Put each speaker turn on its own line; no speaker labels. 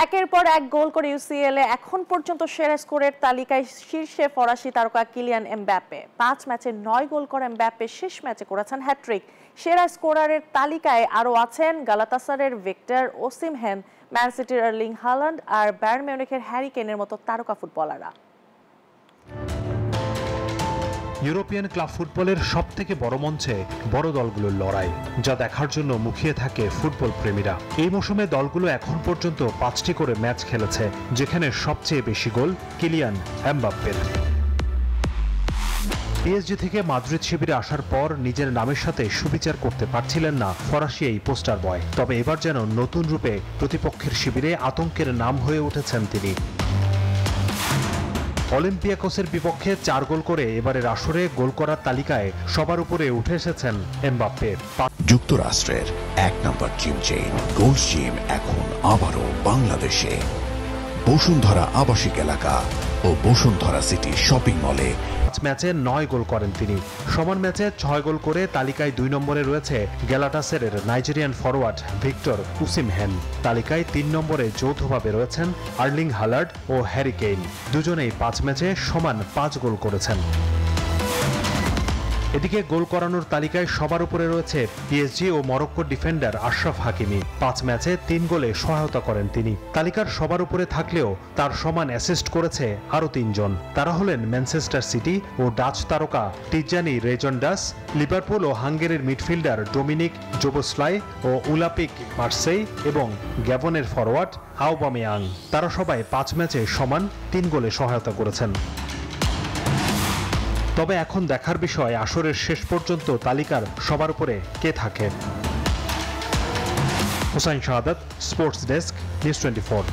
একের পর এক গোল করে ইউসিএলে এখন পর্যন্ত সেরা স্কোরের তালিকায় শীর্ষে ফরাসি তারকা কিলিয়ান এমবাপ্পে। ৫ ম্যাচে ৯ গোল করে এমবাপ্পে শেষ ম্যাচে করেছেন হ্যাট্রিক। সেরা স্কোরারের তালিকায় আরও আছেন গালাতাসারের ভিক্টর ওসিমহেন, ম্যান সিটির আর্লিং হাল্যান্ড আর বায়ার্ন মিউনিখের হ্যারি কেনের মতো তারকা ফুটবলাররা।
ইউরোপিয়ান ক্লাব ফুটবলের সবথেকে বড় মঞ্চে বড় দলগুলোর লড়াই, যা দেখার জন্য মুখিয়ে থাকে ফুটবল প্রেমীরা। এই মৌসুমে দলগুলো এখন পর্যন্ত ৫টি করে ম্যাচ খেলেছে, যেখানে সবচেয়ে বেশি গোল কিলিয়ান এমবাপ্পের। পিএসজি থেকে মাদ্রিদ শিবিরে আসার পর নিজের নামের সাথে সুবিচার করতে পারছিলেন না ফরাসি এই পোস্টার বয়। তবে এবার যেন নতুন রূপে প্রতিপক্ষের শিবিরে আতঙ্কের নাম হয়ে উঠেছেন তিনি। অলিম্পিয়াকোসের বিপক্ষে ৪ গোল করে এবারের আসরে গোল করার তালিকায় সবার উপরে উঠে এসেছেন এমবাপ্পে।
যুক্তরাষ্ট্রের ১ নম্বর জিম চেইন গোল্ড জিম এখন আবারও বাংলাদেশে। বসুন্ধরা আবাসিক এলাকা ও বসুন্ধরা সিটি শপিং মলে
৫ ম্যাচে ৯ গোল করেন তিনি। সমান ম্যাচে ৬ গোল করে তালিকায় ২ নম্বরে রয়েছে গ্যালাটাসারের নাইজেরিয়ান ফরওয়ার্ড ভিক্টর ওসিমহেন। তালিকায় ৩ নম্বরে যৌথভাবে রয়েছেন আর্লিং হাল্যান্ড ও হ্যারি কেইন। দুজনেই ৫ ম্যাচে সমান ৫ গোল করেছেন। এদিকে গোল করানোর তালিকায় সবার উপরে রয়েছে পিএসজি ও মরক্কোর ডিফেন্ডার আশরাফ হাকিমি। ৫ ম্যাচে ৩ গোলে সহায়তা করেন তিনি। তালিকার সবার উপরে থাকলেও তার সমান অ্যাসিস্ট করেছে আরও ৩ জন। তারা হলেন ম্যানচেস্টার সিটি ও ডাচ তারকা টিজানি রেজন্ডাস, লিভারপুল ও হাঙ্গেরির মিডফিল্ডার ডোমিনিক জোবোসলাই ও ওলিম্পিক মার্সেই এবং গ্যাবনের ফরওয়ার্ড আউবামেয়াং। তারা সবাই ৫ ম্যাচে সমান ৩ গোলে সহায়তা করেছেন। তবে এখন দেখার বিষয় আসরের শেষ পর্যন্ত তালিকার সবার উপরে কে থাকে। হুসাইন শাহাদাত, স্পোর্টস ডেস্ক, নিউজ 24।